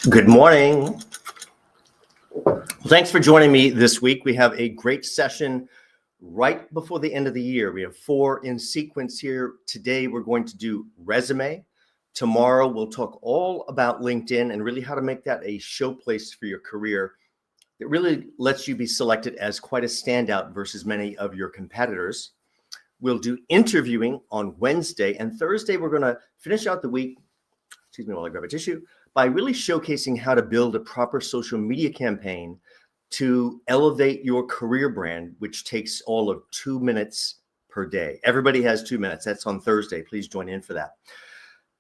Good morning. Well, thanks for joining me this week. We have a great session right before the end of the year. We have 4 in sequence here. Today, we're going to do resume. Tomorrow, we'll talk all about LinkedIn and really how to make that a showplace for your career. It really lets you be selected as quite a standout versus many of your competitors. We'll do interviewing on Wednesday, and Thursday, we're going to finish out the week, excuse me while I grab a tissue, by really showcasing how to build a proper social media campaign to elevate your career brand, which takes all of 2 minutes per day. Everybody has 2 minutes. That's on Thursday. Please join in for that.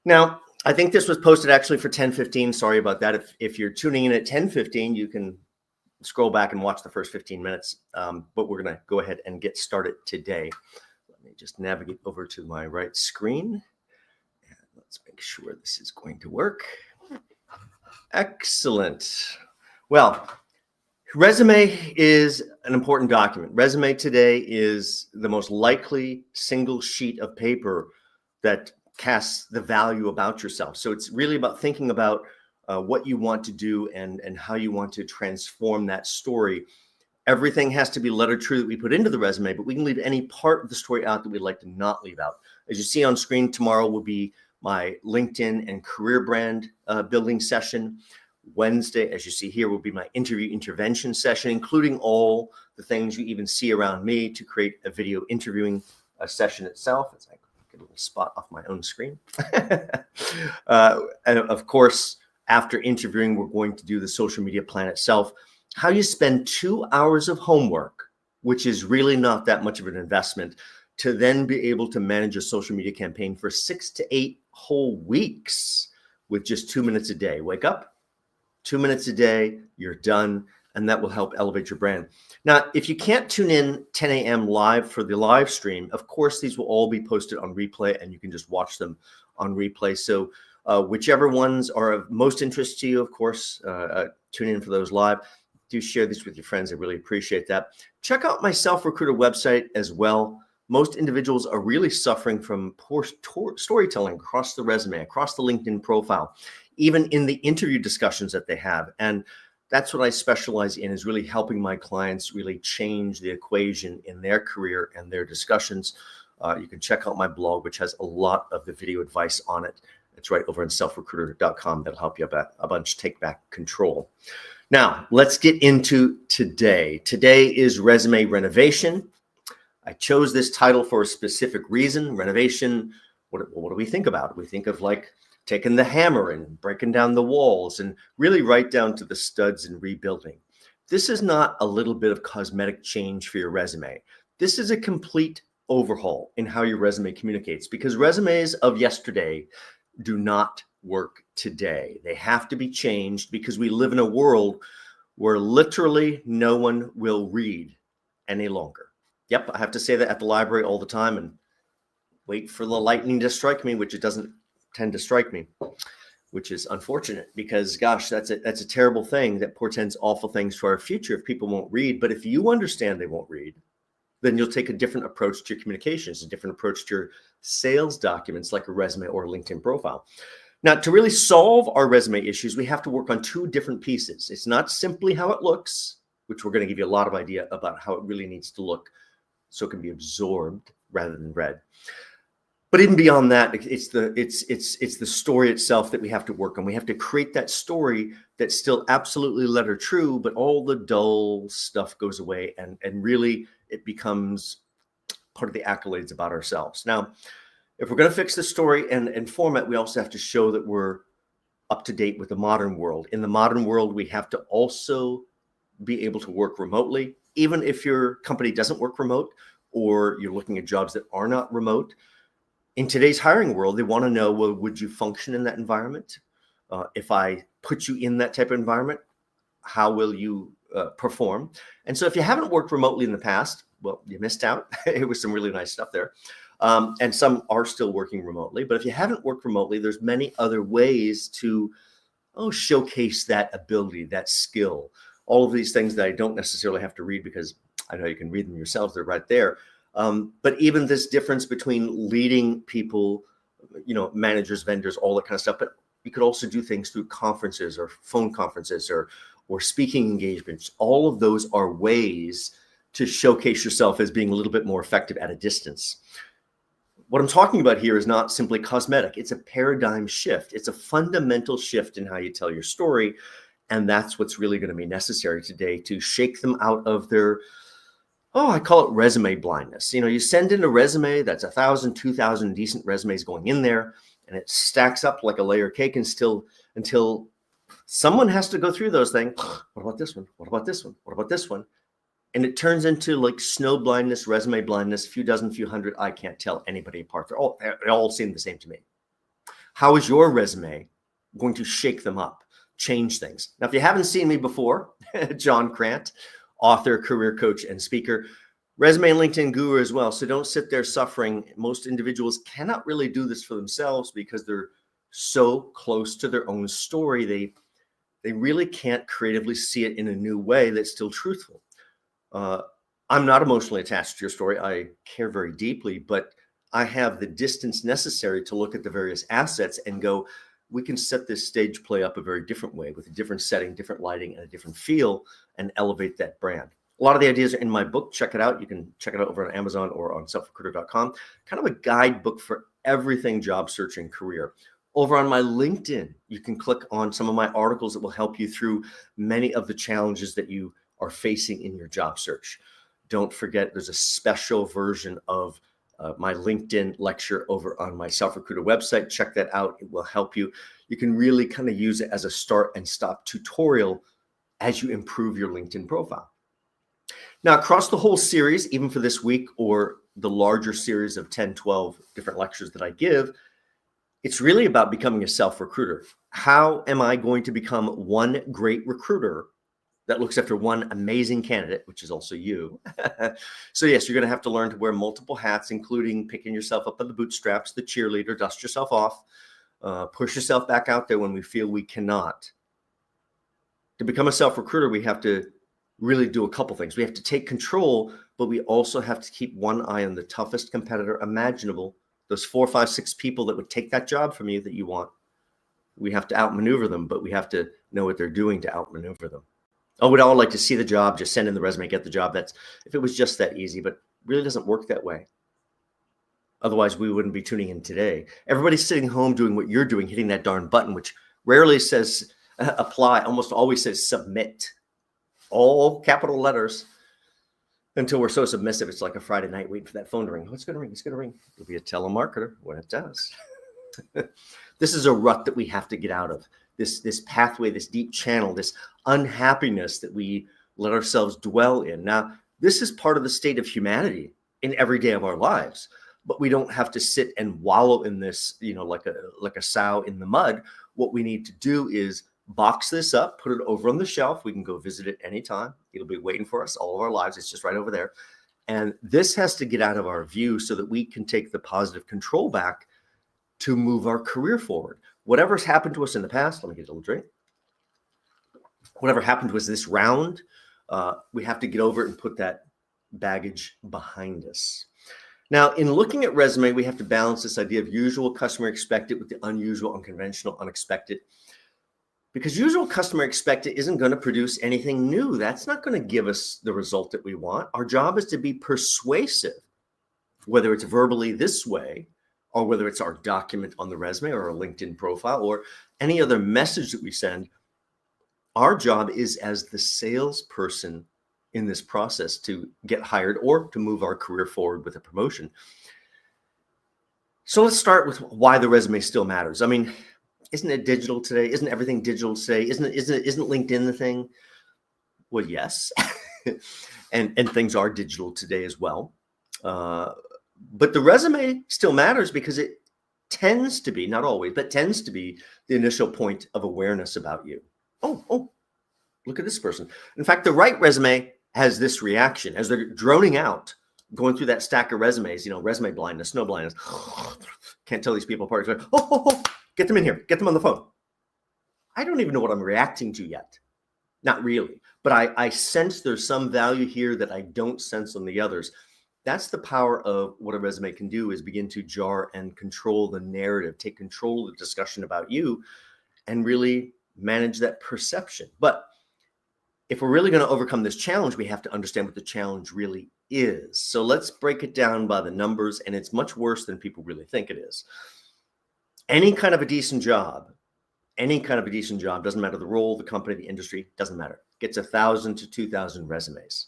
Now, I think this was posted actually for 10:15. Sorry about that. If you're tuning in at 10:15, you can scroll back and watch the first 15 minutes. But we're going to go ahead and get started today. Let me just navigate over to my right screen. And let's make sure this is going to work. Excellent. Well, resume is an important document. Resume today is the most likely single sheet of paper that casts the value about yourself. So it's really about thinking about what you want to do and how you want to transform that story. Everything has to be letter true that we put into the resume, but we can leave any part of the story out that we'd like to not leave out. As you see on screen, tomorrow will be my LinkedIn and career brand building session. Wednesday, as you see here, will be my interview intervention session, including all the things you even see around me to create a video interviewing session itself. As I get a little spot off my own screen. And of course, after interviewing, we're going to do the social media plan itself. How you spend 2 hours of homework, which is really not that much of an investment, to then be able to manage a social media campaign for 6 to 8 whole weeks with just 2 minutes a day. Wake up, 2 minutes a day, you're done, and that will help elevate your brand. Now, if you can't tune in 10 a.m. live for the live stream, of course, these will all be posted on replay, and you can just watch them on replay. So whichever ones are of most interest to you, of course, tune in for those live. Do share these with your friends. I really appreciate that. Check out my SelfRecruiter website as well. Most individuals are really suffering from poor storytelling across the resume, across the LinkedIn profile, even in the interview discussions that they have. And that's what I specialize in, is really helping my clients really change the equation in their career and their discussions. You can check out my blog, which has a lot of the video advice on it. It's right over on selfrecruiter.com. That'll help you a bunch take back control. Now, let's get into today. Today is Resume Renovation. I chose this title for a specific reason. Renovation, what do we think about? We think of like taking the hammer and breaking down the walls and really right down to the studs and rebuilding. This is not a little bit of cosmetic change for your resume. This is a complete overhaul in how your resume communicates, because resumes of yesterday do not work today. They have to be changed because we live in a world where literally no one will read any longer. Yep, I have to say that at the library all the time and wait for the lightning to strike me, which it doesn't tend to strike me, which is unfortunate because, gosh, that's a terrible thing that portends awful things to our future if people won't read. But if you understand they won't read, then you'll take a different approach to your communications, a different approach to your sales documents like a resume or a LinkedIn profile. Now, to really solve our resume issues, we have to work on 2 different pieces. It's not simply how it looks, which we're going to give you a lot of idea about how it really needs to look so it can be absorbed rather than read. But even beyond that, it's the story itself that we have to work on. We have to create that story that's still absolutely letter true, but all the dull stuff goes away and really it becomes part of the accolades about ourselves. Now, if we're going to fix the story and format, we also have to show that we're up to date with the modern world. In the modern world, we have to also be able to work remotely, even if your company doesn't work remote or you're looking at jobs that are not remote. In today's hiring world, they want to know, well, would you function in that environment? If I put you in that type of environment, how will you perform? And so if you haven't worked remotely in the past, well, you missed out. It was some really nice stuff there. And some are still working remotely. But if you haven't worked remotely, there's many other ways to showcase that ability, that skill. All of these things that I don't necessarily have to read because I know you can read them yourselves. They're right there. But even this difference between leading people, managers, vendors, all that kind of stuff. But you could also do things through conferences or phone conferences or speaking engagements. All of those are ways to showcase yourself as being a little bit more effective at a distance. What I'm talking about here is not simply cosmetic. It's a paradigm shift. It's a fundamental shift in how you tell your story. And that's what's really going to be necessary today to shake them out of their, I call it resume blindness. You send in a resume that's 1,000, 2,000 decent resumes going in there, and it stacks up like a layer cake until someone has to go through those things. What about this one? What about this one? What about this one? And it turns into like snow blindness, resume blindness, few dozen, few hundred. I can't tell anybody apart. They all seem the same to me. How is your resume going to shake them up, change things? Now, if you haven't seen me before, John Crant, author, career coach, and speaker, resume and LinkedIn guru as well. So don't sit there suffering. Most individuals cannot really do this for themselves because they're so close to their own story. They really can't creatively see it in a new way that's still truthful. I'm not emotionally attached to your story. I care very deeply, but I have the distance necessary to look at the various assets and go, we can set this stage play up a very different way with a different setting, different lighting, and a different feel, and elevate that brand. A lot of the ideas are in my book. Check it out. You can check it out over on Amazon or on SelfRecruiter.com. Kind of a guidebook for everything job searching career. Over on my LinkedIn, you can click on some of my articles that will help you through many of the challenges that you are facing in your job search. Don't forget, there's a special version of my LinkedIn lecture over on my SelfRecruiter website. Check that out. It will help you. You can really kind of use it as a start and stop tutorial as you improve your LinkedIn profile. Now, across the whole series, even for this week or the larger series of 10, 12 different lectures that I give, it's really about becoming a self-recruiter. How am I going to become one great recruiter that looks after one amazing candidate, which is also you? So yes, you're going to have to learn to wear multiple hats, including picking yourself up by the bootstraps, the cheerleader, dust yourself off, push yourself back out there when we feel we cannot. To become a self-recruiter, we have to really do a couple things. We have to take control, but we also have to keep one eye on the toughest competitor imaginable. Those 4, 5, 6 people that would take that job from you that you want. We have to outmaneuver them, but we have to know what they're doing to outmaneuver them. Oh, we'd all like to see the job, just send in the resume, get the job. That's if it was just that easy, but it really doesn't work that way. Otherwise, we wouldn't be tuning in today. Everybody's sitting home doing what you're doing, hitting that darn button, which rarely says apply, almost always says submit. All capital letters until we're so submissive. It's like a Friday night waiting for that phone to ring. Oh, it's going to ring. It's going to ring. You'll be a telemarketer when it does. This is a rut that we have to get out of. This pathway, this deep channel, this unhappiness that we let ourselves dwell in. Now, this is part of the state of humanity in every day of our lives, but we don't have to sit and wallow in this, like a sow in the mud. What we need to do is box this up, put it over on the shelf. We can go visit it anytime. It'll be waiting for us all of our lives. It's just right over there. And this has to get out of our view so that we can take the positive control back to move our career forward. Whatever's happened to us in the past, let me get a little drink. Whatever happened to us this round, we have to get over it and put that baggage behind us. Now, in looking at resume, we have to balance this idea of usual, customer expected with the unusual, unconventional, unexpected. Because usual, customer expected isn't going to produce anything new. That's not going to give us the result that we want. Our job is to be persuasive, whether it's verbally this way, or whether it's our document on the resume or our LinkedIn profile or any other message that we send. Our job is as the salesperson in this process to get hired or to move our career forward with a promotion. So let's start with why the resume still matters. I mean, isn't it digital today? Isn't everything digital today? Isn't LinkedIn the thing? Well, yes. and things are digital today as well. But the resume still matters because it tends to be, not always, but tends to be the initial point of awareness about you. Oh, look at this person. In fact, the right resume has this reaction as they're droning out, going through that stack of resumes, resume blindness, snow blindness. Can't tell these people apart. Oh, get them in here. Get them on the phone. I don't even know what I'm reacting to yet. Not really. But I sense there's some value here that I don't sense on the others. That's the power of what a resume can do, is begin to jar and control the narrative, take control of the discussion about you, and really manage that perception. But if we're really going to overcome this challenge, we have to understand what the challenge really is. So let's break it down by the numbers, and it's much worse than people really think it is. Any kind of a decent job, doesn't matter the role, the company, the industry, doesn't matter, gets 1,000 to 2,000 resumes.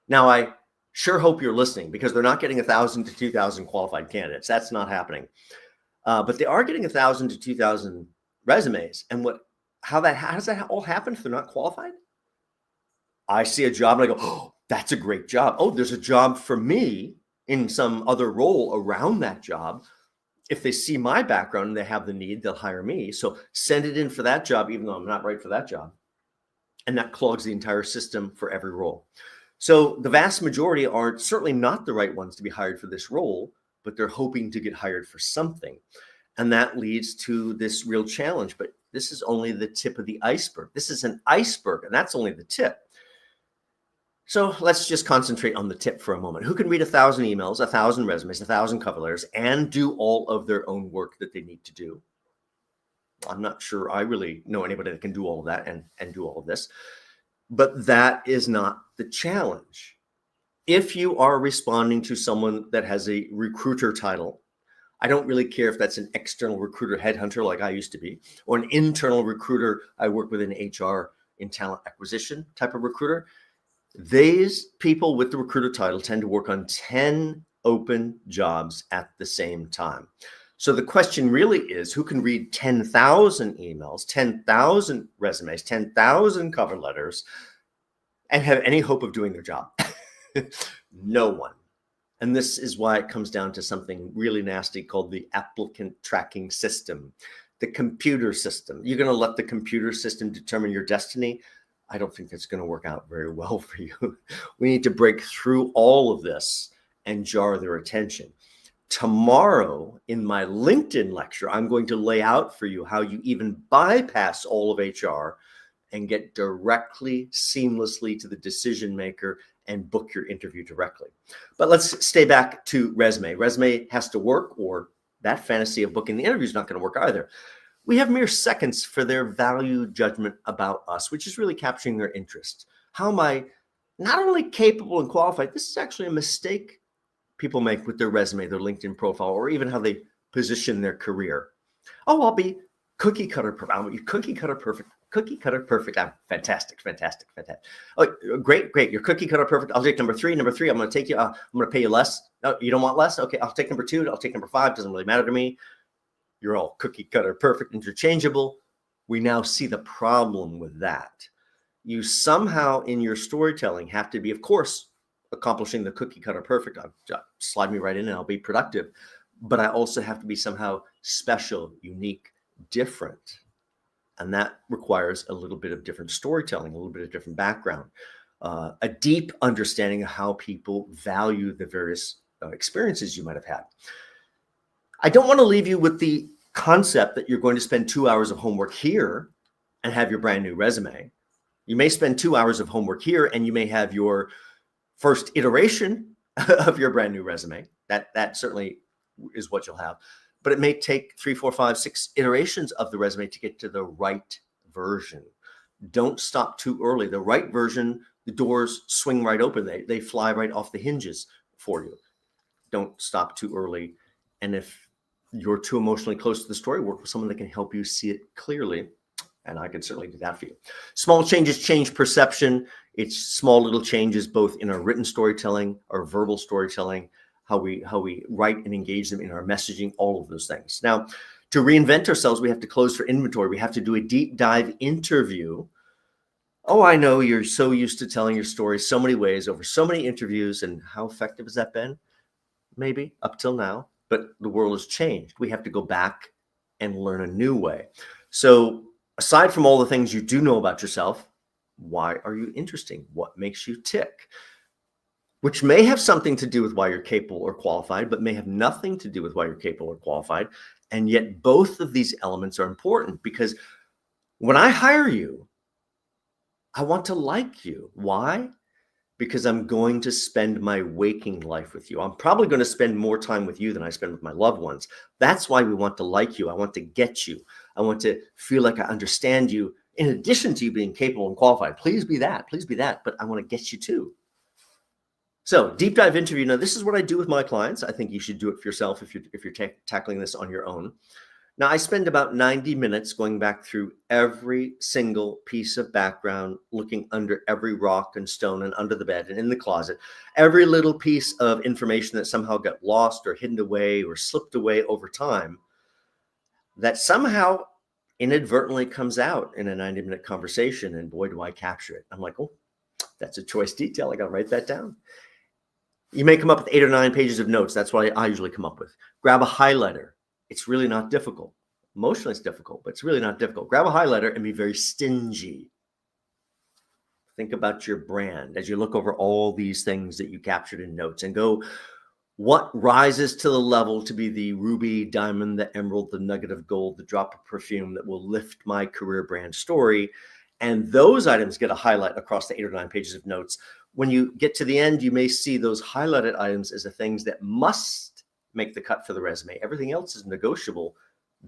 Now, I sure hope you're listening, because they're not getting 1,000 to 2,000 qualified candidates. That's not happening. But they are getting 1,000 to 2,000 resumes. And how does that all happen if they're not qualified? I see a job and I go, oh, that's a great job. Oh, there's a job for me in some other role around that job. If they see my background and they have the need, they'll hire me. So send it in for that job, even though I'm not right for that job. And that clogs the entire system for every role. So the vast majority are certainly not the right ones to be hired for this role, but they're hoping to get hired for something. And that leads to this real challenge. But this is only the tip of the iceberg. This is an iceberg, and that's only the tip. So let's just concentrate on the tip for a moment. Who can read 1,000 emails, 1,000 resumes, 1,000 cover letters, and do all of their own work that they need to do? I'm not sure I really know anybody that can do all of that and do all of this, but that is not the challenge. If you are responding to someone that has a recruiter title, I don't really care if that's an external recruiter headhunter like I used to be, or an internal recruiter. I work with an HR in talent acquisition type of recruiter. These people with the recruiter title tend to work on 10 open jobs at the same time. So the question really is, who can read 10,000 emails, 10,000 resumes, 10,000 cover letters, and have any hope of doing their job? No one. And this is why it comes down to something really nasty called the applicant tracking system, the computer system. You're going to let the computer system determine your destiny? I don't think that's going to work out very well for you. We need to break through all of this and jar their attention. Tomorrow in my LinkedIn lecture, I'm going to lay out for you how you even bypass all of HR and get directly, seamlessly to the decision maker and book your interview directly. But let's stay back to resume. Resume has to work, or that fantasy of booking the interview is not going to work either. We have mere seconds for their value judgment about us, which is really capturing their interest. How am I not only capable and qualified? This is actually a mistake people make with their resume, their LinkedIn profile, or even how they position their career. Oh, I'll be cookie cutter perfect. I'll be cookie cutter perfect. Cookie cutter perfect. I'm fantastic. Oh, great. You're cookie cutter perfect. I'll take number three. I'm going to take you. I'm going to pay you less. No, you don't want less? Okay, I'll take number 2. I'll take number 5. Doesn't really matter to me. You're all cookie cutter perfect, interchangeable. We now see the problem with that. You somehow in your storytelling have to be, of course, accomplishing the cookie cutter perfect. Slide me right in and I'll be productive. But I also have to be somehow special, unique, different. And that requires a little bit of different storytelling, a little bit of different background, a deep understanding of how people value the various experiences you might have had. I don't want to leave you with the concept that you're going to spend 2 hours of homework here and have your brand new resume. You may spend 2 hours of homework here and you may have your first iteration of your brand new resume. That certainly is what you'll have. But it may take 3, 4, 5, 6 iterations of the resume to get to the right version. Don't stop too early. The right version, the doors swing right open. They fly right off the hinges for you. Don't stop too early. And if you're too emotionally close to the story, work with someone that can help you see it clearly. And I can certainly do that for you. Small changes change perception. It's small little changes, both in our written storytelling, our verbal storytelling, how we write and engage them in our messaging, all of those things. Now, to reinvent ourselves, we have to close for inventory. We have to do a deep dive interview. Oh, I know you're so used to telling your story so many ways over so many interviews. And how effective has that been? Maybe up till now. But the world has changed. We have to go back and learn a new way. So aside from all the things you do know about yourself, why are you interesting? What makes you tick? Which may have something to do with why you're capable or qualified, but may have nothing to do with why you're capable or qualified. And yet both of these elements are important, because when I hire you, I want to like you. Why? because I'm going to spend my waking life with you. I'm probably going to spend more time with you than I spend with my loved ones. That's why we want to like you. I want to get you. I want to feel like I understand you, in addition to you being capable and qualified. Please be that. Please be that. But I want to get you too. So deep dive interview. Now, this is what I do with my clients. I think you should do it for yourself if you're tackling this on your own. Now, I spend about 90 minutes going back through every single piece of background, looking under every rock and stone and under the bed and in the closet, every little piece of information that somehow got lost or hidden away or slipped away over time that somehow inadvertently comes out in a 90-minute conversation. And boy, do I capture it. I'm like, oh, that's a choice detail. I got to write that down. You may come up with 8 or 9 pages of notes. That's what I usually come up with. Grab a highlighter. It's really not difficult. Emotionally, it's difficult, but it's really not difficult. Grab a highlighter and be very stingy. Think about your brand as you look over all these things that you captured in notes and go, what rises to the level to be the ruby, diamond, the emerald, the nugget of gold, the drop of perfume that will lift my career brand story? And those items get a highlight across the 8 or 9 pages of notes. When you get to the end, you may see those highlighted items as the things that must make the cut for the resume. Everything else is negotiable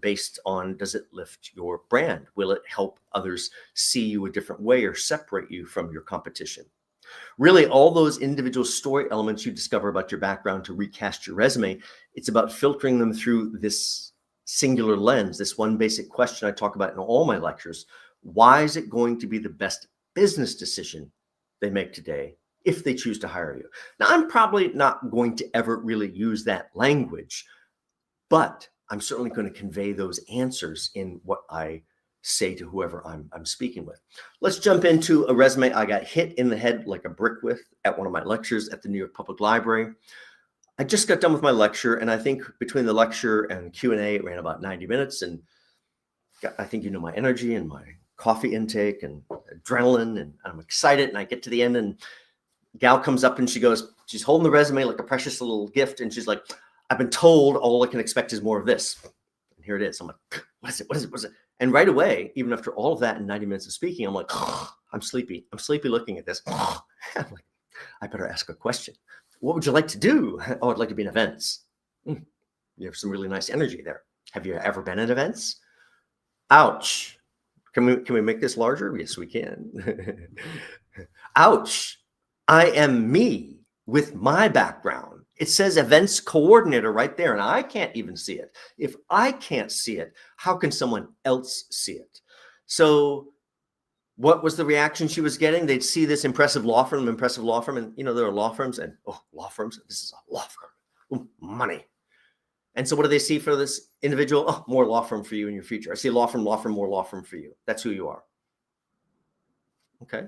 based on, does it lift your brand? Will it help others see you a different way or separate you from your competition? Really, all those individual story elements you discover about your background to recast your resume, it's about filtering them through this singular lens, this one basic question I talk about in all my lectures. Why is it going to be the best business decision they make today if they choose to hire you? Now, I'm probably not going to ever really use that language, but I'm certainly going to convey those answers in what I say to whoever I'm speaking with. Let's jump into a resume I got hit in the head like a brick with at one of my lectures at the New York Public Library. I just got done with my lecture, and I think between the lecture and Q&A, it ran about 90 minutes. And I think you know my energy and my coffee intake and adrenaline, and I'm excited. And I get to the end, and gal comes up and she's holding the resume like a precious little gift. And she's like, I've been told all I can expect is more of this. And here it is. I'm like, what is it? What is it? What is it? And right away, even after all of that in 90 minutes of speaking, I'm like, oh, I'm sleepy. I'm sleepy looking at this. I'm like, I better ask a question. What would you like to do? Oh, I'd like to be in events. You have some really nice energy there. Have you ever been in events? Ouch. Can we make this larger? Yes, we can. Ouch. I am me with my background. It says events coordinator right there, and I can't even see it. If I can't see it, how can someone else see it? So what was the reaction she was getting? They'd see this impressive law firm, and there are law firms, and law firms, this is a law firm. Ooh, money. And so what do they see for this individual? Oh, more law firm for you in your future. I see law firm, more law firm for you. That's who you are. Okay.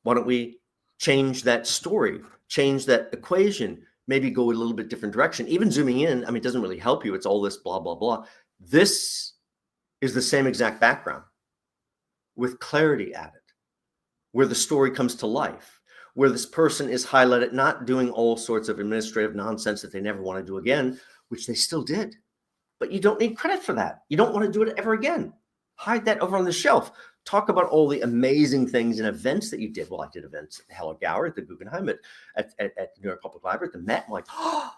Why don't we change that story, change that equation, maybe go a little bit different direction, even zooming in. I mean, it doesn't really help you. It's all this blah, blah, blah. This is the same exact background with clarity added, where the story comes to life, where this person is highlighted, not doing all sorts of administrative nonsense that they never want to do again, which they still did. But you don't need credit for that. You don't want to do it ever again. Hide that over on the shelf. Talk about all the amazing things and events that you did. Well, I did events at the Hella Gower, at the Guggenheim, at the New York Public Library, at the Met. I'm like, oh,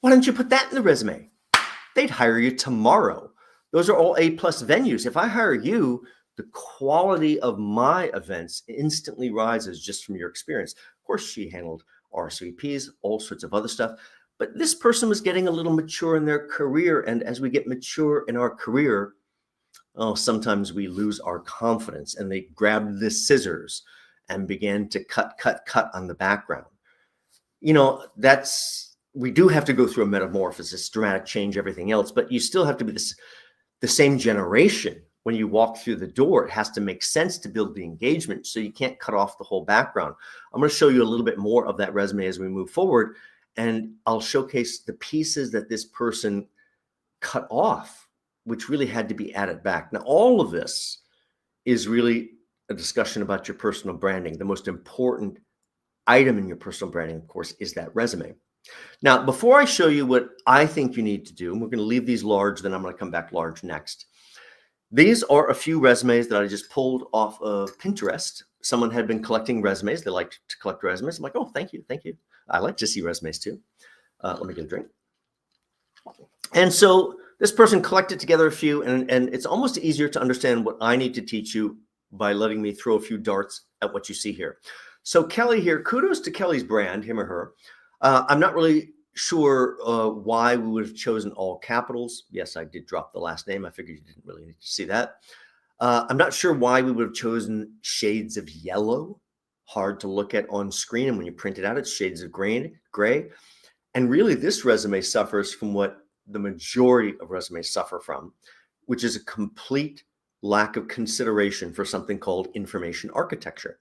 why don't you put that in the resume? They'd hire you tomorrow. Those are all A+ venues. If I hire you, the quality of my events instantly rises just from your experience. Of course, she handled RSVPs, all sorts of other stuff. But this person was getting a little mature in their career. And as we get mature in our career, sometimes we lose our confidence, and they grabbed the scissors and began to cut on the background. We do have to go through a metamorphosis, dramatic change, everything else, but you still have to be the same generation. When you walk through the door, it has to make sense to build the engagement. So you can't cut off the whole background. I'm going to show you a little bit more of that resume as we move forward, and I'll showcase the pieces that this person cut off, which really had to be added back. Now, all of this is really a discussion about your personal branding. The most important item in your personal branding, of course, is that resume. Now, before I show you what I think you need to do, and we're going to leave these large, then I'm going to come back large next. These are a few resumes that I just pulled off of Pinterest. Someone had been collecting resumes. They like to collect resumes. I'm like, oh, thank you. Thank you. I like to see resumes too. Let me get a drink. And so this person collected together a few, and it's almost easier to understand what I need to teach you by letting me throw a few darts at what you see here. So Kelly here, kudos to Kelly's brand, him or her. I'm not really sure why we would have chosen all capitals. Yes, I did drop the last name. I figured you didn't really need to see that. I'm not sure why we would have chosen shades of yellow. Hard to look at on screen, and when you print it out, it's shades of gray. And really, this resume suffers from what the majority of resumes suffer from, which is a complete lack of consideration for something called information architecture.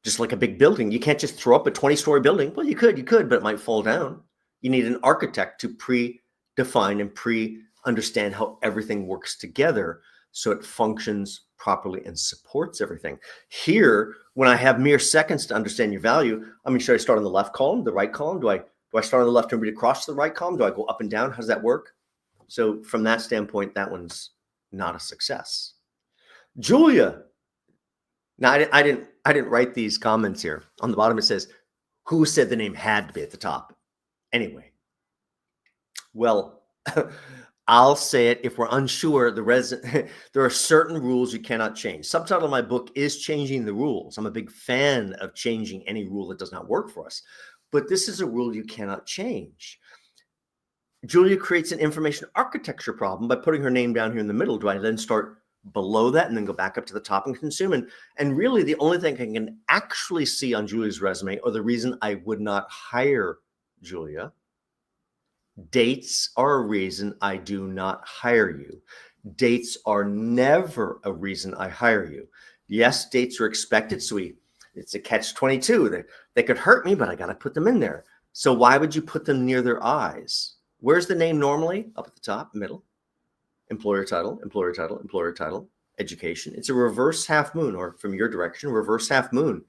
Just like a big building, you can't just throw up a 20-story building. Well, you could, but it might fall down. You need an architect to pre-define and pre-understand how everything works together so it functions properly and supports everything. Here, when I have mere seconds to understand your value, I mean, should I start on the left column, the right column? Do I start on the left and read across to the right column? Do I go up and down? How does that work? So from that standpoint, that one's not a success. Julia. Now, I didn't write these comments here. On the bottom, it says, who said the name had to be at the top? Anyway, well, I'll say it. If we're unsure, there are certain rules you cannot change. Subtitle of my book is Changing the Rules. I'm a big fan of changing any rule that does not work for us. But this is a rule you cannot change. Julia creates an information architecture problem by putting her name down here in the middle. Do I then start below that and then go back up to the top and consume? And really, the only thing I can actually see on Julia's resume, or the reason I would not hire Julia, dates are a reason I do not hire you. Dates are never a reason I hire you. Yes, dates are expected, so it's a catch-22. They could hurt me, but I got to put them in there. So why would you put them near their eyes? Where's the name normally? Up at the top, middle. Employer title, employer title, employer title, education. It's a reverse half moon, or from your direction, reverse half moon.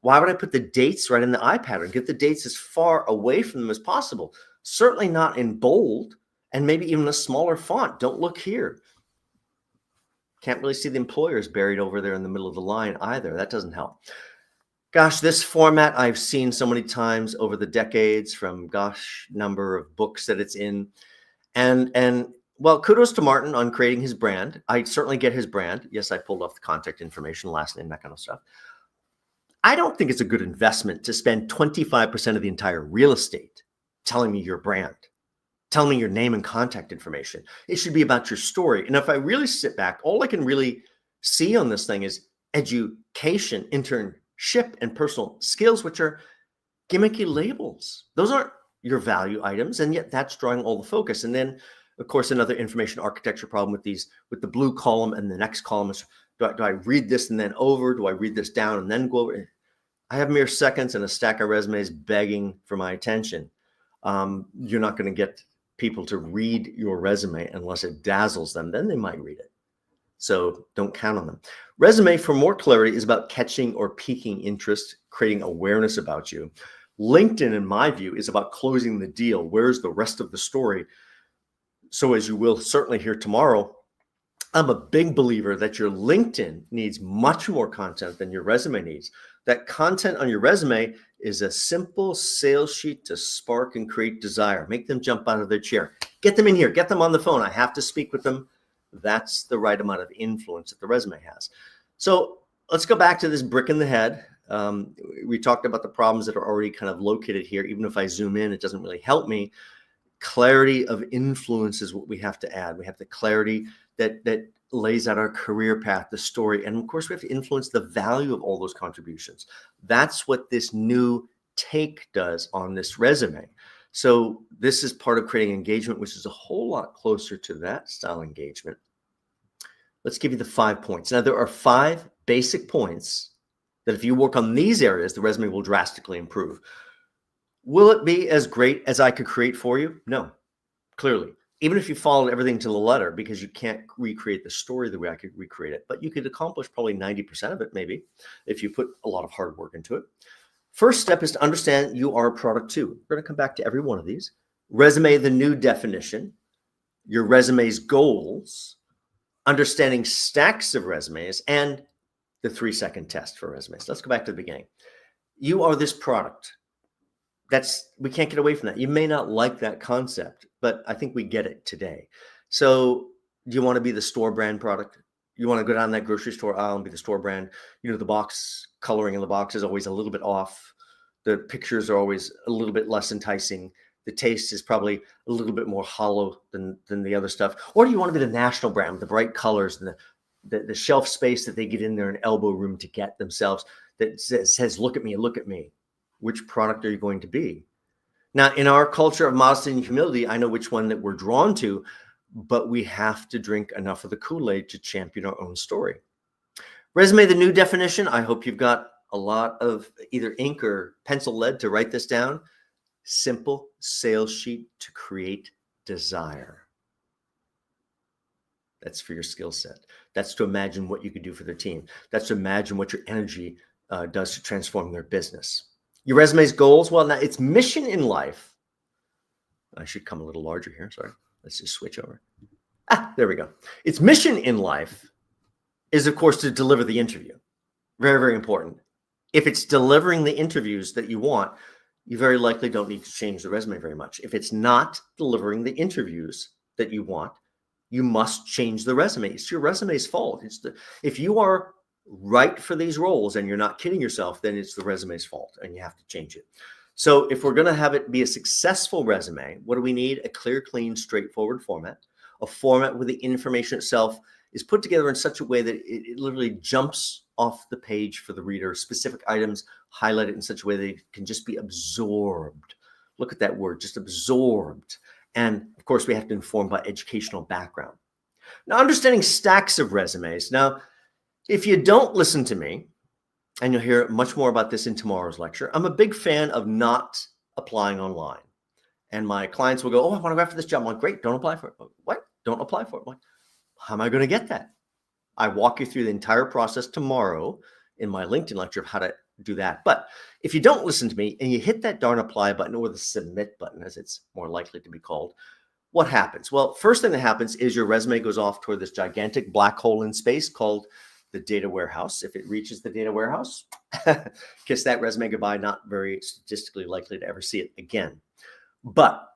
Why would I put the dates right in the eye pattern? Get the dates as far away from them as possible. Certainly not in bold, and maybe even a smaller font. Don't look here. Can't really see the employers buried over there in the middle of the line either. That doesn't help. Gosh, this format I've seen so many times over the decades from number of books that it's in. And well, kudos to Martin on creating his brand. I certainly get his brand. Yes, I pulled off the contact information, last name, that kind of stuff. I don't think it's a good investment to spend 25% of the entire real estate telling me your brand, telling me your name and contact information. It should be about your story. And if I really sit back, all I can really see on this thing is education, internship, and personal skills, which are gimmicky labels. Those aren't your value items, and yet that's drawing all the focus. And then, of course, another information architecture problem with the blue column and the next column is, do I read this and then over? Do I read this down and then go over? I have mere seconds and a stack of resumes begging for my attention. You're not going to get people to read your resume unless it dazzles them. Then they might read it. So don't count on them. Resume, for more clarity, is about catching or piquing interest, creating awareness about you. LinkedIn, in my view, is about closing the deal. Where's the rest of the story? So as you will certainly hear tomorrow, I'm a big believer that your LinkedIn needs much more content than your resume needs. That content on your resume is a simple sales sheet to spark and create desire. Make them jump out of their chair. Get them in here. Get them on the phone. I have to speak with them. That's the right amount of influence that the resume has. So let's go back to this brick in the head. We talked about the problems that are already kind of located here. Even if I zoom in, it doesn't really help me. Clarity of influence is what we have to add. We have the clarity that lays out our career path, the story. And of course, we have to influence the value of all those contributions. That's what this new take does on this resume. So this is part of creating engagement, which is a whole lot closer to that style engagement. Let's give you the 5 points. Now, there are 5 basic points that if you work on these areas, the resume will drastically improve. Will it be as great as I could create for you? No, clearly. Even if you followed everything to the letter, because you can't recreate the story the way I could recreate it, but you could accomplish probably 90% of it, maybe, if you put a lot of hard work into it. First step is to understand you are a product too. We're going to come back to every one of these. Resume, the new definition. your resume's goals, understanding stacks of resumes, and the 3-second test for resumes. Let's go back to the beginning. You are this product. We can't get away from that. You may not like that concept, but I think we get it today. So do you want to be the store brand product? You want to go down that grocery store aisle and be the store brand? The box coloring in the box is always a little bit off. The pictures are always a little bit less enticing. The taste is probably a little bit more hollow than the other stuff. Or do you want to be the national brand with the bright colors and the shelf space that they get in there and elbow room to get themselves that says, look at me, look at me? Which product are you going to be? Now, in our culture of modesty and humility, I know which one that we're drawn to, but we have to drink enough of the Kool-Aid to champion our own story. Resume, the new definition. I hope you've got a lot of either ink or pencil lead to write this down. Simple sales sheet to create desire. That's for your skill set. That's to imagine what you could do for their team. That's to imagine what your energy does to transform their business. Your resume's goals, well, now it's mission in life. I should come a little larger here. Sorry. Let's just switch over. There we go. Its mission in life is, of course, to deliver the interview. Very, very important. If it's delivering the interviews that you want, you very likely don't need to change the resume very much. If it's not delivering the interviews that you want, you must change the resume. It's your resume's fault. If you are right for these roles and you're not kidding yourself, then it's the resume's fault and you have to change it. So if we're going to have it be a successful resume, what do we need? A clear, clean, straightforward format, a format where the information itself is put together in such a way that it literally jumps off the page for the reader, specific items highlighted in such a way that it can just be absorbed. Look at that word, just absorbed. And of course, we have to inform by educational background. Now, understanding stacks of resumes. Now, if you don't listen to me, and you'll hear much more about this in tomorrow's lecture, I'm a big fan of not applying online. And my clients will go, oh, I want to go for this job. I'm like, great, don't apply for it. What? Don't apply for it. I'm like, how am I going to get that? I walk you through the entire process tomorrow in my LinkedIn lecture of how to do that. But if you don't listen to me and you hit that darn apply button, or the submit button, as it's more likely to be called, what happens? Well, first thing that happens is your resume goes off toward this gigantic black hole in space called the data warehouse. If it reaches the data warehouse, kiss that resume goodbye, not very statistically likely to ever see it again. But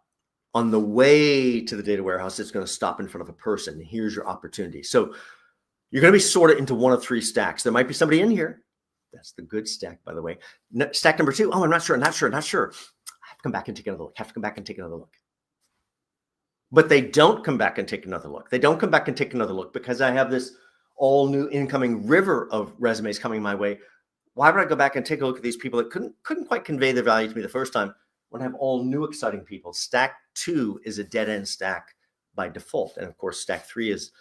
on the way to the data warehouse, it's going to stop in front of a person. Here's your opportunity. So you're going to be sorted into one of three stacks. There might be somebody in here. That's the good stack, by the way. Stack number 2. Oh, I'm not sure. I have to come back and take another look. But they don't come back and take another look. They don't come back and take another look because I have this all new incoming river of resumes coming my way. Why would I go back and take a look at these people that couldn't quite convey their value to me the first time when I have all new exciting people? Stack 2 is a dead end stack by default. And of course, stack 3 is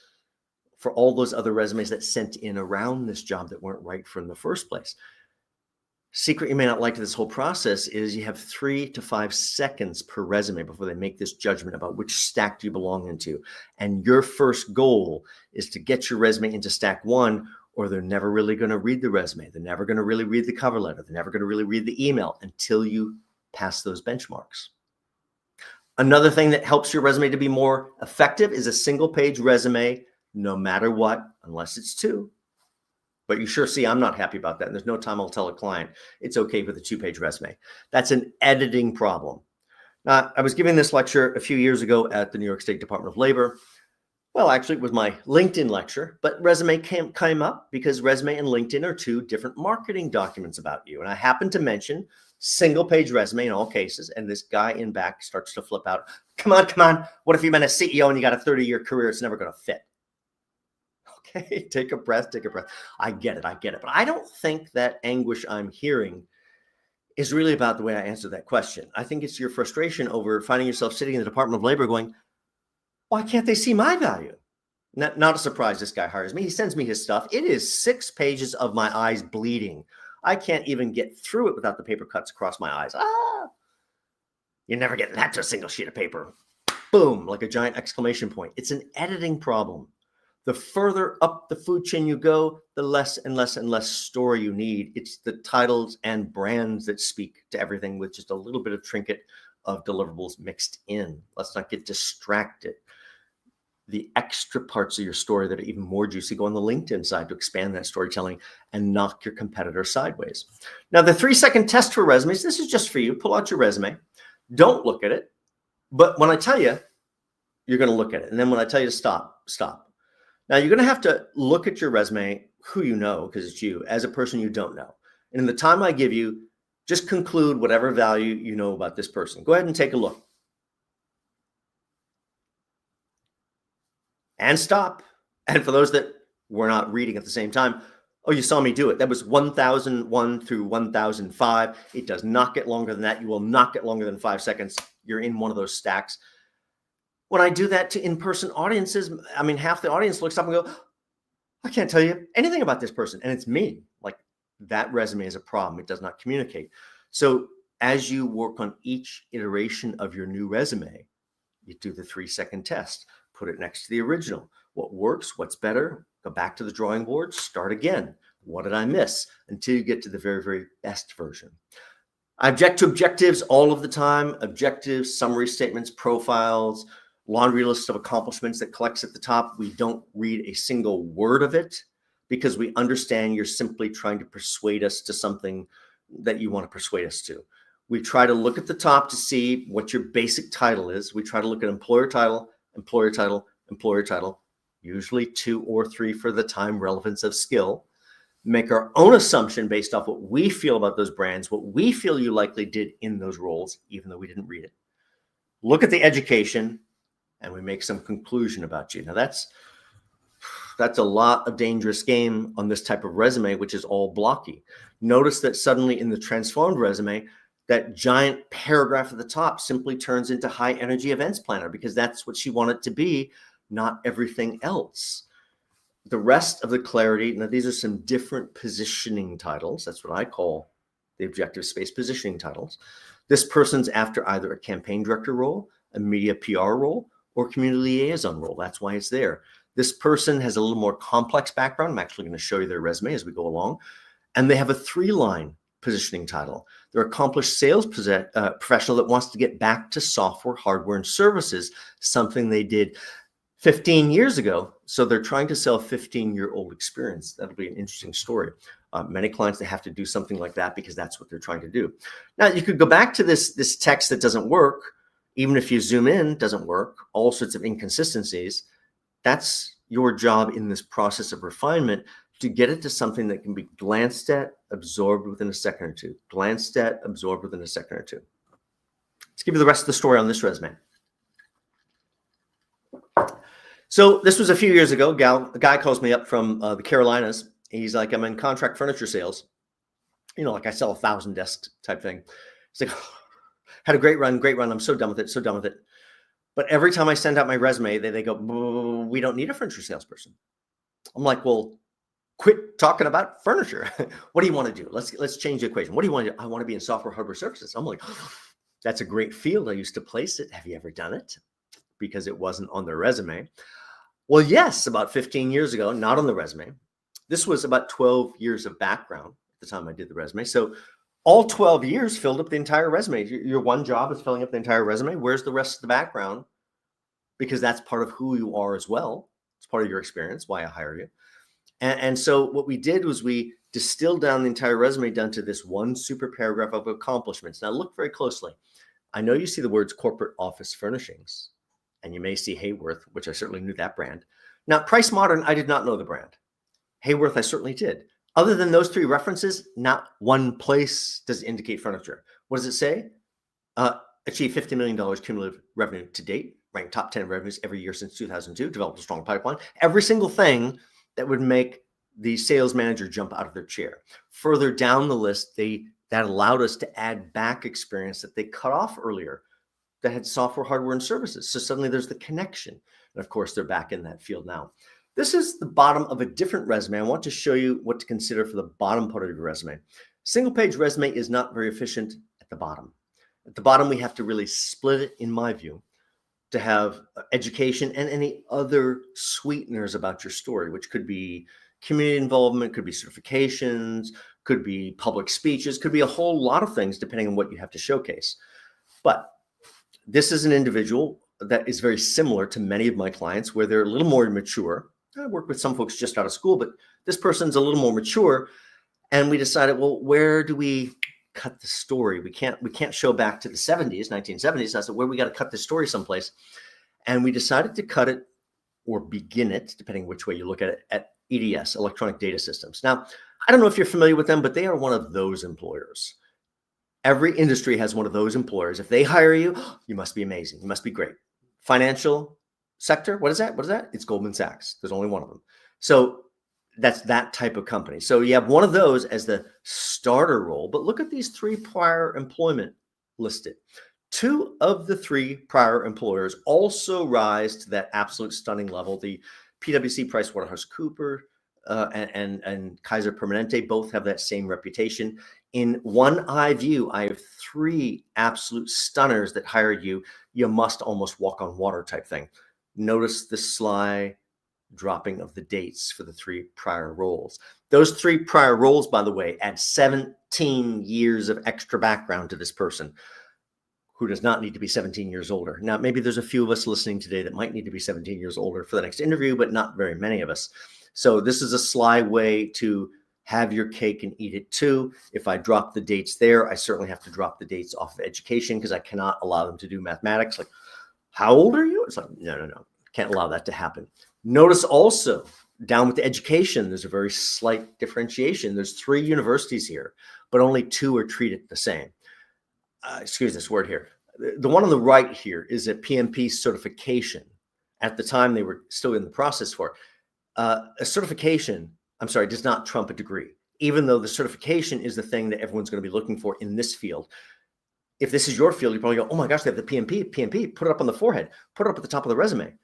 for all those other resumes that sent in around this job that weren't right from the first place. Secret you may not like to this whole process is you have 3 to 5 seconds per resume before they make this judgment about which stack do you belong into. And your first goal is to get your resume into stack 1, or they're never really going to read the resume. They're never going to really read the cover letter. They're never going to really read the email until you pass those benchmarks. Another thing that helps your resume to be more effective is a single page resume, no matter what, unless it's 2. But you sure see I'm not happy about that. And there's no time I'll tell a client it's okay with a 2-page resume. That's an editing problem. Now, I was giving this lecture a few years ago at the New York State Department of Labor. Well, actually, it was my LinkedIn lecture, but resume came up because resume and LinkedIn are 2 different marketing documents about you. And I happened to mention single-page resume in all cases, and this guy in back starts to flip out. Come on. What if you've been a CEO and you got a 30-year career? It's never going to fit. Okay, take a breath. I get it. But I don't think that anguish I'm hearing is really about the way I answered that question. I think it's your frustration over finding yourself sitting in the Department of Labor going, why can't they see my value? Not a surprise this guy hires me. He sends me his stuff. It is 6 pages of my eyes bleeding. I can't even get through it without the paper cuts across my eyes. You're never getting that to a single sheet of paper. Boom, like a giant exclamation point. It's an editing problem. The further up the food chain you go, the less and less story you need. It's the titles and brands that speak to everything with just a little bit of trinket of deliverables mixed in. Let's not get distracted. the extra parts of your story that are even more juicy go on the LinkedIn side to expand that storytelling and knock your competitor sideways. Now, the 3-second test for resumes, this is just for you. Pull out your resume. Don't look at it. But when I tell you, you're going to look at it. And then when I tell you to stop, stop. Now, you're going to have to look at your resume, who you know, because it's you, as a person you don't know. And in the time I give you, just conclude whatever value you know about this person. Go ahead and take a look. And stop. And for those that were not reading at the same time, oh, you saw me do it. That was 1001 through 1005. It does not get longer than that. You will not get longer than 5 seconds. You're in one of those stacks. When I do that to in-person audiences, I mean, half the audience looks up and go, I can't tell you anything about this person. And it's me. Like, that resume is a problem. It does not communicate. So as you work on each iteration of your new resume, you do the 3-second test. Put it next to the original. What works? What's better? Go back to the drawing board. Start again. What did I miss? Until you get to the very, very best version. I object to objectives all of the time. Objectives, summary statements, profiles, laundry list of accomplishments that collects at the top. We don't read a single word of it because we understand you're simply trying to persuade us to something that you want to persuade us to. We try to look at the top to see what your basic title is. We try to look at employer title, employer title, employer title, usually 2 or 3 for the time relevance of skill. Make our own assumption based off what we feel about those brands, what we feel you likely did in those roles, even though we didn't read it. Look at the education, and we make some conclusion about you. Now, that's a lot of dangerous game on this type of resume, which is all blocky. Notice that suddenly in the transformed resume, that giant paragraph at the top simply turns into high energy events planner because that's what she wanted to be, not everything else. The rest of the clarity, now these are some different positioning titles. That's what I call the objective space positioning titles. This person's after either a campaign director role, a media PR role, or community liaison role. That's why it's there. This person has a little more complex background. I'm actually going to show you their resume as we go along. And they have a 3-line positioning title. They're an accomplished sales professional that wants to get back to software, hardware, and services, something they did 15 years ago. So they're trying to sell a 15-year-old experience. That'll be an interesting story. Many clients, they have to do something like that because that's what they're trying to do. Now, you could go back to this text that doesn't work. Even if you zoom in, doesn't work. All sorts of inconsistencies. That's your job in this process of refinement, to get it to something that can be glanced at, absorbed within a second or two. Glanced at, absorbed within a second or two. Let's give you the rest of the story on this resume. So this was a few years ago. A guy calls me up from the Carolinas. He's like, I'm in contract furniture sales. You know, like I sell 1,000 desks type thing. He's like, had a great run. I'm so done with it, so done with it. But every time I send out my resume, they go, we don't need a furniture salesperson. I'm like, well, quit talking about furniture. What do you want to do? Let's change the equation. What do you want to do? I want to be in software, hardware, services. I'm like, that's a great field. I used to place it. Have you ever done it? Because it wasn't on their resume. Well, yes, about 15 years ago, not on the resume. This was about 12 years of background at the time I did the resume. So all 12 years filled up the entire resume. Your one job is filling up the entire resume. Where's the rest of the background? Because that's part of who you are as well. It's part of your experience, why I hire you. And so what we did was we distilled down the entire resume down to this one super paragraph of accomplishments. Now look very closely. I know you see the words corporate office furnishings, and you may see Hayworth, which I certainly knew that brand. Now, Price Modern, I did not know the brand. Hayworth, I certainly did. Other than those 3 references, not one place does it indicate furniture. What does it say? Achieve $50 million cumulative revenue to date, ranked top 10 revenues every year since 2002, developed a strong pipeline. Every single thing that would make the sales manager jump out of their chair. Further down the list, that allowed us to add back experience that they cut off earlier that had software, hardware, and services. So suddenly there's the connection. And of course, they're back in that field now. This is the bottom of a different resume. I want to show you what to consider for the bottom part of your resume. Single page resume is not very efficient at the bottom. At the bottom, we have to really split it, in my view, to have education and any other sweeteners about your story, which could be community involvement, could be certifications, could be public speeches, could be a whole lot of things depending on what you have to showcase. But this is an individual that is very similar to many of my clients where they're a little more mature. I work with some folks just out of school, but this person's a little more mature. And we decided, well, where do we cut the story? We can't show back to the 1970s. I said, where we got to cut the story someplace. And we decided to cut it or begin it, depending which way you look at it, at EDS, Electronic Data Systems. Now, I don't know if you're familiar with them, but they are one of those employers. Every industry has one of those employers. If they hire you, you must be amazing. You must be great. Financial sector, what is that? It's Goldman Sachs. There's only one of them. So that's that type of company. So you have one of those as the starter role, but look at these 3 prior employment listed. 2 of the 3 prior employers also rise to that absolute stunning level. The PwC, PricewaterhouseCoopers, and Kaiser Permanente both have that same reputation. In one eye view, I have 3 absolute stunners that hire you. You must almost walk on water type thing. Notice the sly dropping of the dates for the 3 prior roles. Those 3 prior roles, by the way, add 17 years of extra background to this person who does not need to be 17 years older. Now, maybe there's a few of us listening today that might need to be 17 years older for the next interview, but not very many of us. So this is a sly way to have your cake and eat it too. If I drop the dates there, I certainly have to drop the dates off of education because I cannot allow them to do mathematics. Like, how old are you? It's like, no. Can't allow that to happen. Notice also down with the education, there's a very slight differentiation. There's 3 universities here, but only 2 are treated the same. Excuse this word here. The one on the right here is a PMP certification. At the time, they were still in the process for a certification. I'm sorry, does not trump a degree, even though the certification is the thing that everyone's going to be looking for in this field. If this is your field, you probably go, oh my gosh, they have the PMP, put it up on the forehead, put it up at the top of the resume.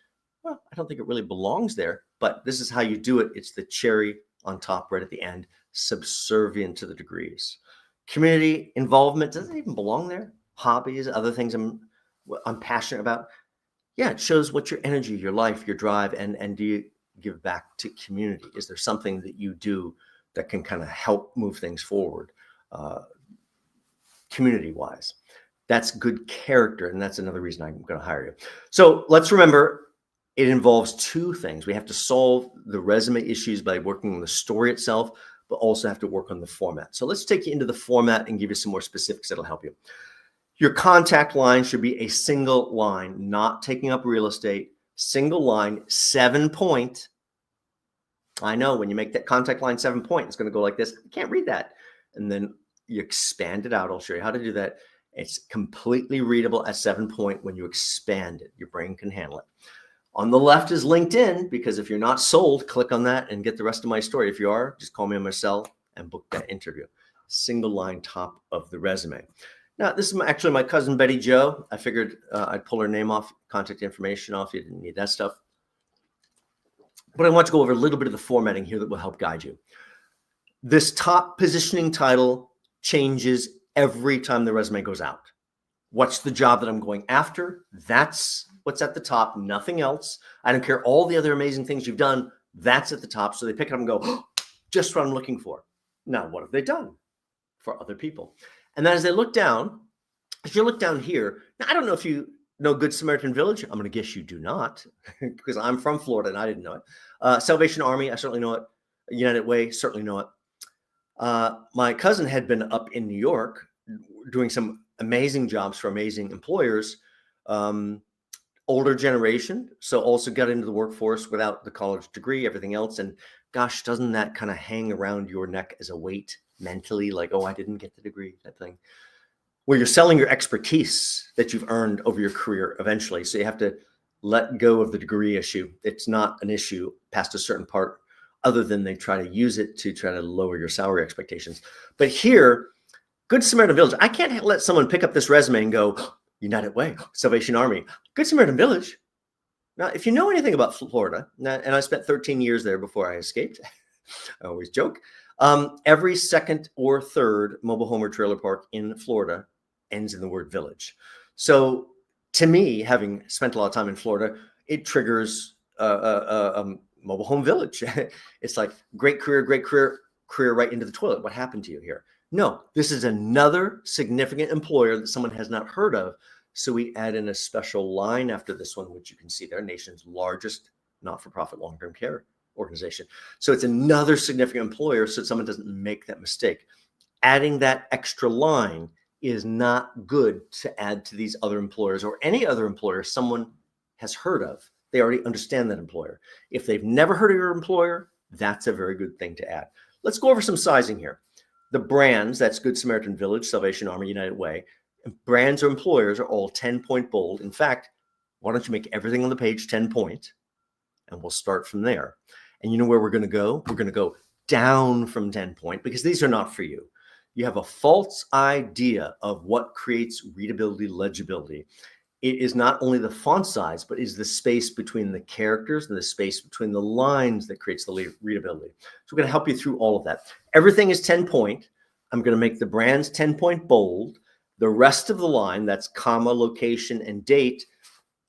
Well, I don't think it really belongs there, but this is how you do it. It's the cherry on top right at the end, subservient to the degrees. Community involvement doesn't even belong there. Hobbies, other things I'm passionate about. Yeah, it shows what your energy, your life, your drive, and do you give back to community? Is there something that you do that can kind of help move things forward community-wise? That's good character, and that's another reason I'm going to hire you. So let's remember, it involves 2 things. We have to solve the resume issues by working on the story itself, but also have to work on the format. So let's take you into the format and give you some more specifics that'll help you. Your contact line should be a single line, not taking up real estate, single line, 7-point. I know when you make that contact line 7-point, it's going to go like this. I can't read that. And then you expand it out. I'll show you how to do that. It's completely readable at 7-point when you expand it. Your brain can handle it. On the left is LinkedIn, because if you're not sold, click on that and get the rest of my story. If you are, just call me on my cell and book that interview. Single line top of the resume. Now, this is actually my cousin Betty Jo. I figured I'd pull her name off, contact information off. You didn't need that stuff. But I want to go over a little bit of the formatting here that will help guide you. This top positioning title changes every time the resume goes out. What's the job that I'm going after? That's what's at the top, nothing else. I don't care all the other amazing things you've done. That's at the top. So they pick it up and go, oh, just what I'm looking for. Now, what have they done for other people? And then as they look down, if you look down here, now I don't know if you know Good Samaritan Village. I'm going to guess you do not, because I'm from Florida and I didn't know it. Salvation Army, I certainly know it. United Way, certainly know it. My cousin had been up in New York doing some amazing jobs for amazing employers, older generation. So also got into the workforce without the college degree, everything else. And gosh, doesn't that kind of hang around your neck as a weight mentally? Like, oh, I didn't get the degree, that thing. Where you're selling your expertise that you've earned over your career eventually. So you have to let go of the degree issue. It's not an issue past a certain part, other than they try to use it to try to lower your salary expectations. But here, Good Samaritan Village, I can't let someone pick up this resume and go, United Way, Salvation Army, Good Samaritan Village. Now, if you know anything about Florida, and I spent 13 years there before I escaped, I always joke, every second or third mobile home or trailer park in Florida ends in the word village. So to me, having spent a lot of time in Florida, it triggers mobile home village. It's like great career right into the toilet. What happened to you here? No, this is another significant employer that someone has not heard of So we add in a special line after this one, which you can see there, nation's largest not-for-profit long-term care organization. So it's another significant employer, so someone doesn't make that mistake. Adding that extra line is not good to add to these other employers or any other employer someone has heard of. They already understand that employer. If they've never heard of your employer, that's a very good thing to add. Let's go over some sizing here. The brands, that's Good Samaritan Village, Salvation Army, United Way, brands or employers are all 10-point bold. In fact, why don't you make everything on the page 10 point, and we'll start from there. And you know where we're going to go? We're going to go down from 10 point because these are not for you. You have a false idea of what creates readability, legibility. It is not only the font size, but is the space between the characters and the space between the lines that creates the readability. So we're going to help you through all of that. Everything is 10 point. I'm going to make the brands 10 point bold. The rest of the line, that's comma, location, and date,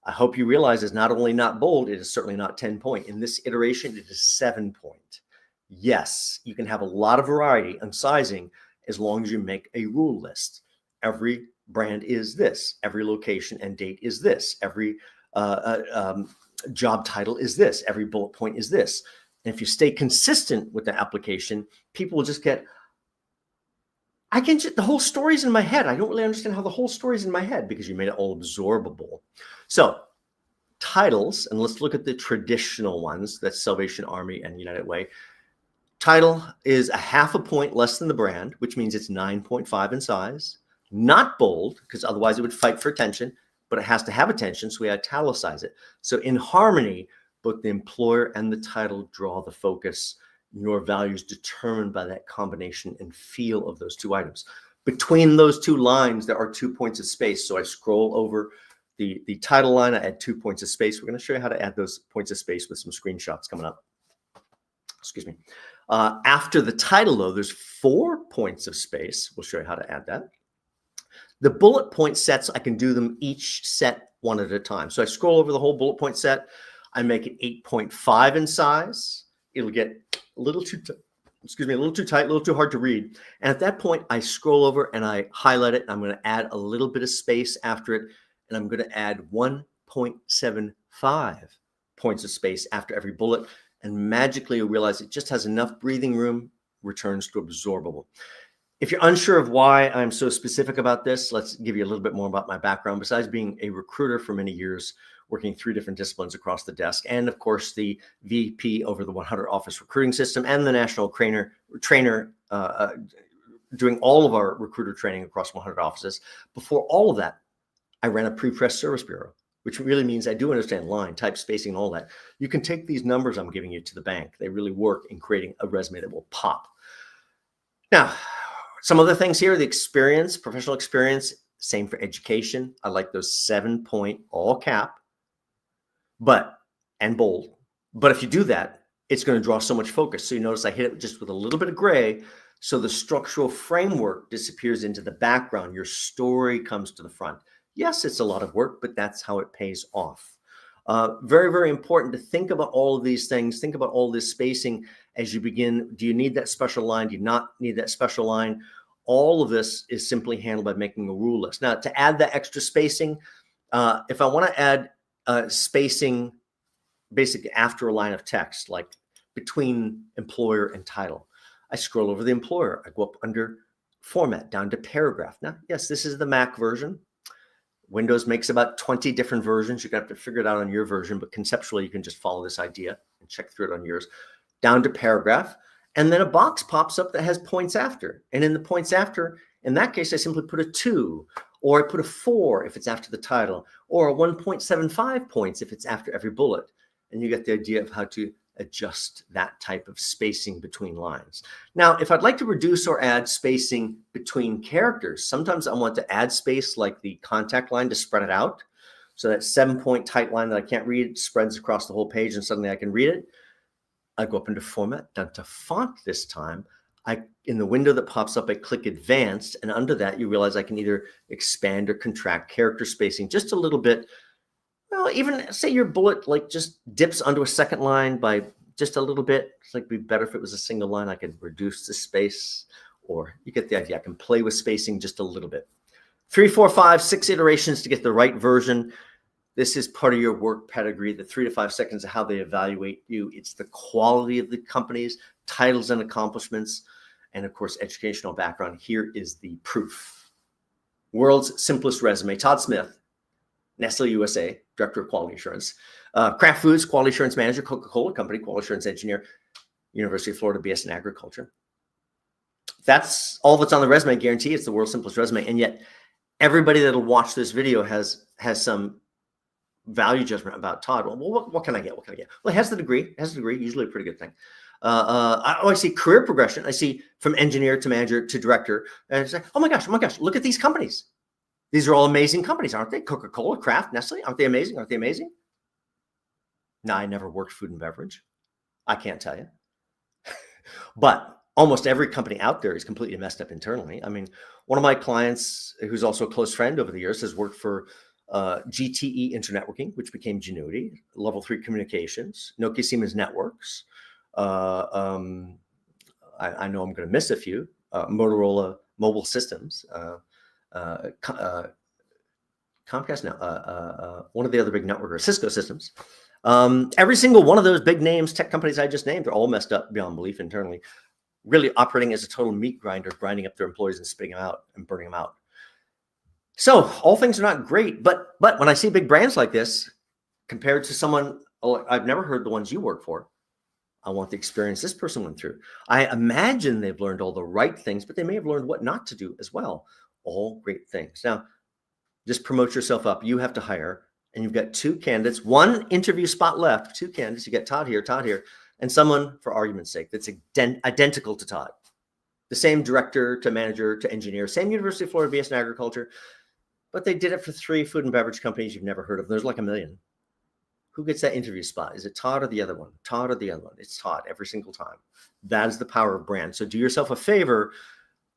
I hope you realize is not only not bold, it is certainly not 10 point. In this iteration, it is 7 point. Yes, you can have a lot of variety and sizing as long as you make a rule list. Every brand is this. Every location and date is this. Every job title is this. Every bullet point is this. And if you stay consistent with the application, people will just get, the whole story's in my head. I don't really understand how the whole story's in my head because you made it all absorbable. So titles, and let's look at the traditional ones. That's Salvation Army and United Way. Title is a half a point less than the brand, which means it's 9.5 in size. Not bold, because otherwise it would fight for attention, but it has to have attention, so we italicize it. So in harmony, both the employer and the title draw the focus. Your value is determined by that combination and feel of those two items. Between those two lines, there are 2 points of space. So I scroll over the title line, I add 2 points of space. We're going to show you how to add those points of space with some screenshots coming up. Excuse me. After the title, though, there's 4 points of space. We'll show you how to add that. The bullet point sets, I can do them each set one at a time. So I scroll over the whole bullet point set. I make it 8.5 in size. It'll get a little too tight, a little too hard to read. And at that point, I scroll over and I highlight it. I'm going to add a little bit of space after it. And I'm going to add 1.75 points of space after every bullet. And magically, you'll realize it just has enough breathing room, returns to absorbable. If you're unsure of why I'm so specific about this, let's give you a little bit more about my background. Besides being a recruiter for many years, working 3 different disciplines across the desk, and of course the VP over the 100 office recruiting system and the national trainer doing all of our recruiter training across 100 offices. Before all of that, I ran a pre-press service bureau, which really means I do understand line, type, spacing, and all that. You can take these numbers I'm giving you to the bank. They really work in creating a resume that will pop. Now, some other things here, the experience, professional experience, same for education. I like those 7 point all cap, and bold. But if you do that, it's going to draw so much focus. So you notice I hit it just with a little bit of gray. So the structural framework disappears into the background. Your story comes to the front. Yes, it's a lot of work, but that's how it pays off. Very, very important to think about all of these things. Think about all this spacing as you begin. Do you need that special line? Do you not need that special line? All of this is simply handled by making a rule list. Now, to add that extra spacing, if I want to add spacing basically after a line of text, like between employer and title, I scroll over the employer. I go up under format down to paragraph. Now, yes, this is the Mac version. Windows makes about 20 different versions. You're going to have to figure it out on your version, but conceptually, you can just follow this idea and check through it on yours. Down to paragraph. And then a box pops up that has points after. And in the points after, in that case, I simply put a 2, or I put a 4 if it's after the title, or a 1.75 points if it's after every bullet. And you get the idea of how to adjust that type of spacing between lines. Now, if I'd like to reduce or add spacing between characters, sometimes I want to add space like the contact line to spread it out. So that 7 point tight line that I can't read spreads across the whole page and suddenly I can read it. I go up into format, down to font this time. In the window that pops up, I click advanced, and under that, you realize I can either expand or contract character spacing just a little bit. Well, even say your bullet like just dips onto a second line by just a little bit. It's like it'd be better if it was a single line. I could reduce the space, or you get the idea. I can play with spacing just a little bit. 3, 4, 5, 6 iterations to get the right version. This is part of your work pedigree, the 3 to 5 seconds of how they evaluate you. It's the quality of the companies, titles and accomplishments, and of course, educational background. Here is the proof. World's simplest resume. Todd Smith, Nestle USA, Director of Quality Assurance. Kraft Foods, Quality Assurance Manager. Coca-Cola Company, Quality Assurance Engineer. University of Florida, BS in Agriculture. That's all that's on the resume. I guarantee it's the world's simplest resume. And yet everybody that'll watch this video has some value judgment about Todd. Well, what can I get? What can I get? Well, he has the degree. Usually a pretty good thing. I see career progression. I see from engineer to manager to director. And it's like, oh my gosh, look at these companies. These are all amazing companies, aren't they? Coca-Cola, Kraft, Nestle, aren't they amazing? Aren't they amazing? No, I never worked food and beverage. I can't tell you. But almost every company out there is completely messed up internally. I mean, one of my clients, who's also a close friend over the years, has worked for GTE Internetworking, which became Genuity, Level 3 Communications, Nokia Siemens Networks. I know I'm going to miss a few. Motorola Mobile Systems, Comcast now, one of the other big networkers, Cisco Systems. Every single one of those big names, tech companies I just named, are all messed up beyond belief internally, really operating as a total meat grinder, grinding up their employees and spitting them out and burning them out. So all things are not great, but when I see big brands like this compared to someone, I've never heard the ones you work for. I want the experience this person went through. I imagine they've learned all the right things, but they may have learned what not to do as well. All great things. Now, just promote yourself up. You have to hire, and you've got 2 candidates, 1 interview spot left, 2 candidates. You get Todd here, and someone, for argument's sake, that's identical to Todd. The same director to manager to engineer, same University of Florida, BS in Agriculture, but they did it for 3 food and beverage companies you've never heard of. There's like a million. Who gets that interview spot? Is it Todd or the other one? Todd or the other one? It's Todd every single time. That is the power of brand. So do yourself a favor,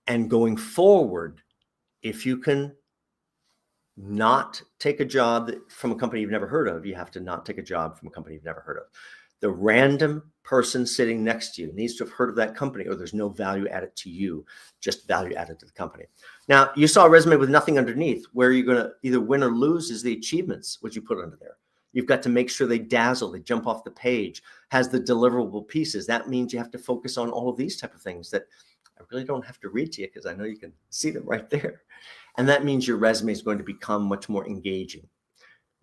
and going forward, if you can not take a job from a company you've never heard of, you have to not take a job from a company you've never heard of. The random person sitting next to you needs to have heard of that company, or there's no value added to you, just value added to the company. Now, you saw a resume with nothing underneath. Where you're going to either win or lose is the achievements, what you put under there. You've got to make sure they dazzle, they jump off the page, has the deliverable pieces. That means you have to focus on all of these type of things that I really don't have to read to you because I know you can see them right there. And that means your resume is going to become much more engaging.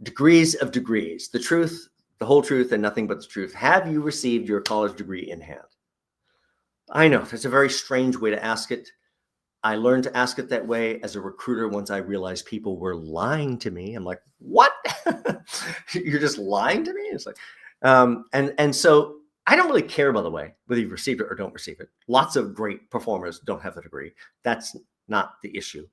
Degrees of degrees, the truth, the whole truth, and nothing but the truth. Have you received your college degree in hand? I know that's a very strange way to ask it. I learned to ask it that way as a recruiter once I realized people were lying to me. I'm like, what? You're just lying to me? It's like, and so I don't really care, by the way, whether you've received it or don't receive it. Lots of great performers don't have the degree. That's not the issue.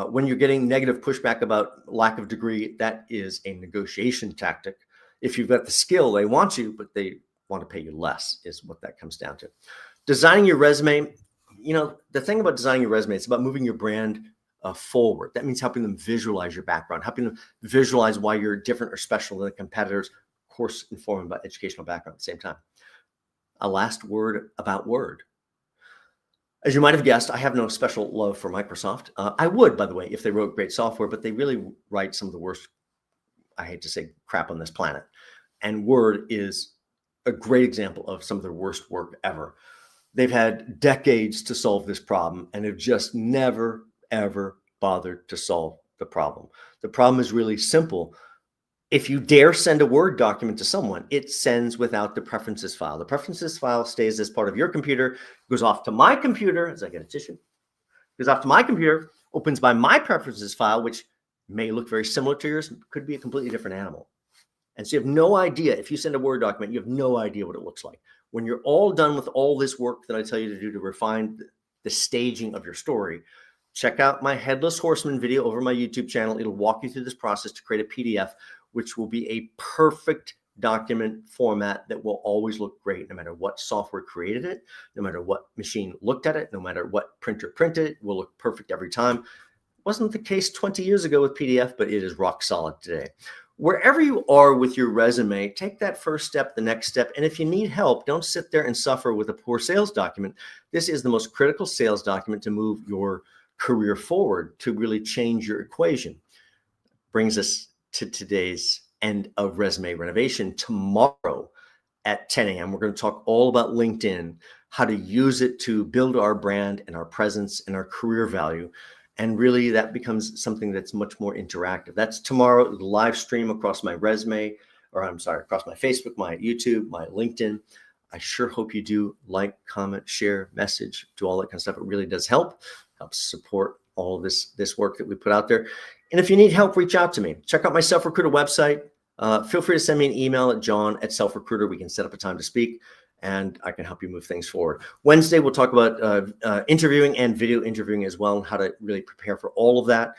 When you're getting negative pushback about lack of degree, that is a negotiation tactic. If you've got the skill, they want you, but they want to pay you less, is what that comes down to. Designing your resume, the thing about designing your resume, it's about moving your brand forward. That means helping them visualize your background, helping them visualize why you're different or special than the competitors, of course, informing about educational background at the same time. A last word about Word. As you might have guessed, I have no special love for Microsoft. I would, by the way, if they wrote great software, but they really write some of the worst, I hate to say, crap on this planet. And Word is a great example of some of their worst work ever. They've had decades to solve this problem and have just never, ever bothered to solve the problem. The problem is really simple. If you dare send a Word document to someone, it sends without the preferences file. The preferences file stays as part of your computer, goes off to my computer, as I get a tissue, goes off to my computer, opens by my preferences file, which may look very similar to yours, could be a completely different animal. And so you have no idea, if you send a Word document, you have no idea what it looks like. When you're all done with all this work that I tell you to do to refine the staging of your story, check out my Headless Horseman video over my YouTube channel. It'll walk you through this process to create a PDF, which will be a perfect document format that will always look great, no matter what software created it, no matter what machine looked at it, no matter what printer printed it, will look perfect every time. Wasn't the case 20 years ago with PDF, but it is rock solid today. Wherever you are with your resume, take that first step, the next step. And if you need help, don't sit there and suffer with a poor sales document. This is the most critical sales document to move your career forward to really change your equation. Brings us to today's end of Resume Renovation. Tomorrow at 10 a.m., we're going to talk all about LinkedIn, how to use it to build our brand and our presence and our career value. And really that becomes something that's much more interactive. That's tomorrow, the live stream across my resume, across my Facebook, my YouTube, my LinkedIn. I sure hope you do like, comment, share, message, do all that kind of stuff. It really does helps support all of this work that we put out there. And if you need help, reach out to me. Check out my SelfRecruiter website. Feel free to send me an email at john@SelfRecruiter. We can set up a time to speak and I can help you move things forward. Wednesday, we'll talk about interviewing and video interviewing as well, and how to really prepare for all of that,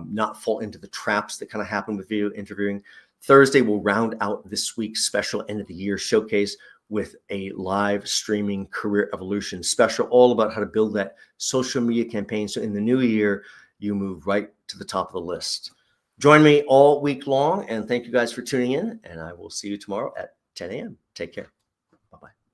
not fall into the traps that kind of happen with video interviewing. Thursday, we'll round out this week's special end of the year showcase with a live streaming career evolution special, all about how to build that social media campaign. So in the new year, you move right to the top of the list. Join me all week long, and thank you guys for tuning in, and I will see you tomorrow at 10 a.m. Take care. Bye-bye.